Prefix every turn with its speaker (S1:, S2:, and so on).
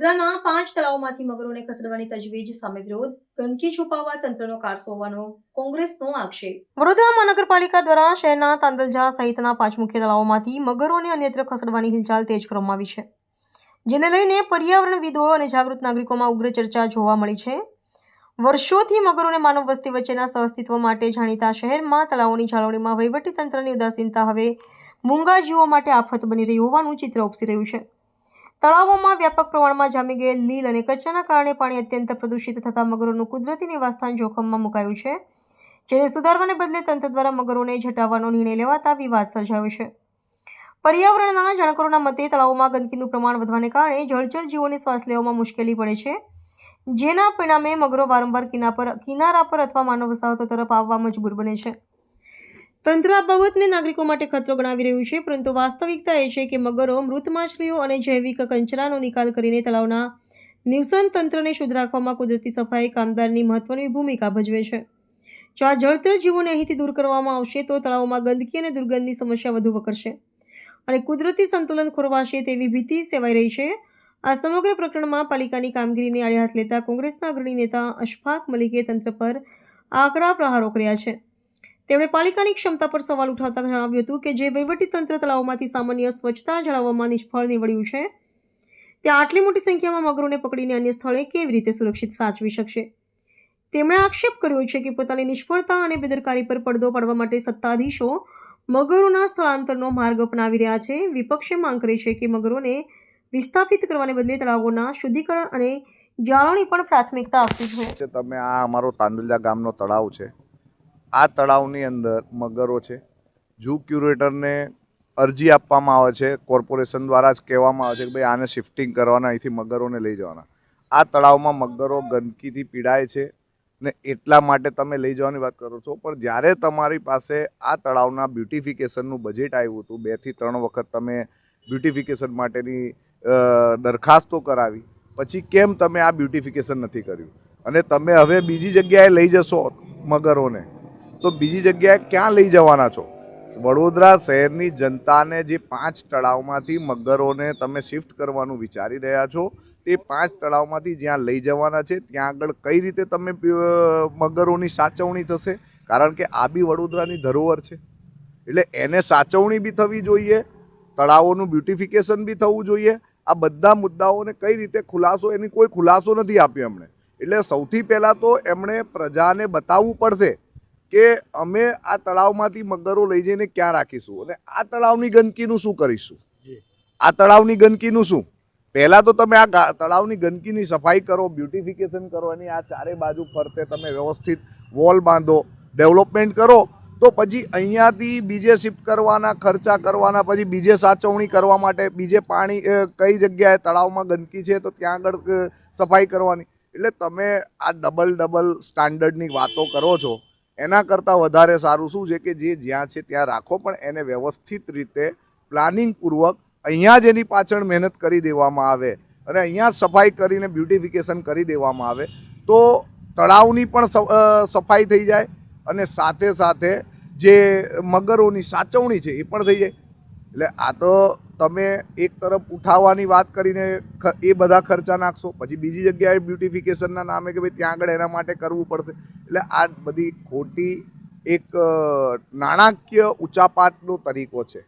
S1: વડોદરાના 5 તળાવોમાંથી મગરોને ખસેડવાની તજવીજ સામે વિરોધ, ગંદકી છુપાવવા તંત્રનો કારસો હોવાનો કોંગ્રેસનો આક્ષેપ। વડોદરા મહાનગરપાલિકા દ્વારા શહેરના તાંદલજા સહિતના 5 મુખ્ય તળાવોમાંથી મગરોને અન્યત્ર ખસેડવાની હિલચાલ તેજ કરવામાં આવી છે, જેને લઈને પર્યાવરણવિદો અને જાગૃત નાગરિકોમાં ઉગ્ર ચર્ચા જોવા મળી છે। વર્ષોથી મગરો અને માનવ વસ્તી વચ્ચેના સહઅસ્તિત્વ માટે જાણીતા શહેરમાં તળાવોની જાળવણીમાં વહીવટીતંત્રની ઉદાસીનતા હવે મૂંગા જીવો માટે આફત બની રહી હોવાનું ચિત્ર ઉપસી રહ્યું છે। તળાવોમાં વ્યાપક પ્રમાણમાં જામી ગયેલ લીલ અને કચરાના કારણે પાણી અત્યંત પ્રદૂષિત થતા મગરોનું કુદરતી નિવાસસ્થાન જોખમમાં મુકાયું છે, જેને સુધારવાને બદલે તંત્ર દ્વારા મગરોને ઝટાવવાનો નિર્ણય લેવાતા વિવાદ સર્જાયો છે। પર્યાવરણના જાણકારોના મતે તળાવોમાં ગંદકીનું પ્રમાણ વધવાને કારણે જળચર જીવોને શ્વાસ લેવામાં મુશ્કેલી પડે છે, જેના પરિણામે મગરો વારંવાર કિનારા પર અથવા માનવ વસાહતો તરફ આવવા મજબૂર બને છે। તંત્ર આ બાબતને નાગરિકો માટે ખતરો ગણાવી રહ્યું છે, પરંતુ વાસ્તવિકતા એ છે કે મગરો, મૃત માછલીઓ અને જૈવિક કચરાનો નિકાલ કરીને તળાવના નિવસન તંત્રને શુદ્ધ રાખવામાં કુદરતી સફાઈ કામદારની મહત્વની ભૂમિકા ભજવે છે। જો આ જળચર જીવોને અહીંથી દૂર કરવામાં આવશે તો તળાવોમાં ગંદકી અને દુર્ગંધની સમસ્યા વધુ વકરશે અને કુદરતી સંતુલન ખોરવાશે તેવી ભીતિ સેવાઈ રહી છે। આ સમગ્ર પ્રકરણમાં પાલિકાની કામગીરીને આડે હાથ લેતા કોંગ્રેસના અગ્રણી નેતા અશફાક મલિકે તંત્ર પર આકરા પ્રહારો કર્યા છે। તેમણે પાલિકાની ક્ષમતા પર સવાલ ઉઠાવતા જણાવ્યું હતું કે જે વહીવટીતંત્ર તળાવોમાંથી સામાન્ય સ્વચ્છતા જાળવવામાં નિષ્ફળ નીવડ્યું છે, ત્યાં આટલી મોટી સંખ્યામાં મગરોને પકડીને અન્ય સ્થળે કેવી રીતે સુરક્ષિત સાચવી શકશે। તેમણે આક્ષેપ કર્યો છે કે પોતાની નિષ્ફળતા અને બેદરકારી પર પડદો પાડવા માટે સત્તાધીશો મગરોના સ્થળાંતરનો માર્ગ અપનાવી રહ્યા છે। વિપક્ષે માંગ કરી છે કે મગરોને વિસ્થાપિત કરવાને બદલે તળાવોના શુદ્ધિકરણ અને જાળવણી પણ પ્રાથમિકતા આપવી જોઈએ।
S2: તમે આ અમારો તાંદલજા ગામનો તળાવ છે, આ તળાવની અંદર મગરો છે। ઝૂ ક્યુરેટરને અરજી આપવામાં આવે છે, કોર્પોરેશન દ્વારા જ કહેવામાં આવે છે કે ભાઈ આને શિફ્ટિંગ કરવાના, અહીંથી મગરોને લઈ જવાના। આ તળાવમાં મગરો ગંદકીથી પીડાય છે ને એટલા માટે તમે લઈ જવાની વાત કરો છો, પણ જ્યારે તમારી પાસે આ તળાવના બ્યુટિફિકેશનનું બજેટ આવ્યું હતું, 2 થી 3 વખત તમે બ્યુટિફિકેશન માટેની દરખાસ્તો કરાવી, પછી કેમ તમે આ બ્યુટિફિકેશન નથી કર્યું અને તમે હવે બીજી જગ્યાએ લઈ જશો મગરોને, તો બીજી જગ્યાએ ક્યાં લઈ જવાના છો? વડોદરા શહેરની જનતાને જે 5 તળાવમાંથી મગરોને તમે શિફ્ટ કરવાનું વિચારી રહ્યા છો, તે 5 તળાવમાંથી જ્યાં લઈ જવાના છે ત્યાં આગળ કઈ રીતે તમે મગરોની સાચવણી થશે? કારણ કે આ બી વડોદરાની ધરોહર છે, એટલે એને સાચવણી બી થવી જોઈએ, તળાવોનું બ્યુટિફિકેશન બી થવું જોઈએ। આ બધા મુદ્દાઓને કઈ રીતે ખુલાસો, એની કોઈ ખુલાસો નથી આપ્યો એમણે। એટલે સૌથી પહેલાં તો એમણે પ્રજાને બતાવવું પડશે કે અમે આ તળાવમાંથી મગરો લઈ જઈને ક્યાં રાખીશું અને આ તળાવની ગંદકીનું શું કરીશું। આ તળાવની ગંદકીનું શું? પહેલાં તો તમે આ તળાવની ગંદકીની સફાઈ કરો, બ્યુટિફિકેશન કરો, અને આ ચારે બાજુ ફરતે તમે વ્યવસ્થિત વોલ બાંધો, ડેવલપમેન્ટ કરો, તો પછી અહીંયાથી બીજે શિફ્ટ કરવાના, ખર્ચા કરવાના, પછી બીજે સાચવણી કરવા માટે બીજે પાણી કઈ જગ્યાએ તળાવમાં ગંદકી છે તો ત્યાં આગળ સફાઈ કરવાની। એટલે તમે આ ડબલ સ્ટાન્ડર્ડની વાતો કરો છો, એના કરતાં વધારે સારું શું છે કે જે જ્યાં છે ત્યાં રાખો, પણ એને વ્યવસ્થિત રીતે પ્લાનિંગપૂર્વક અહીંયા જ એની પાછળ મહેનત કરી દેવામાં આવે અને અહીંયા સફાઈ કરીને બ્યુટિફિકેશન કરી દેવામાં આવે તો તળાવની પણ સફાઈ થઈ જાય અને સાથે સાથે જે મગરોની સાચવણી છે એ પણ થઈ જાય। એટલે આ તો તમે એક તરફ ઉઠાવવાની વાત કરીને એ બધા ખર્ચા નાખશો, પછી બીજી જગ્યાએ બ્યુટિફિકેશનના નામે કે ભાઈ ત્યાં આગળ એના માટે કરવું પડશે। એટલે આ બધી ખોટી એક નાણાકીય ઉચાપાતનો તરીકો છે।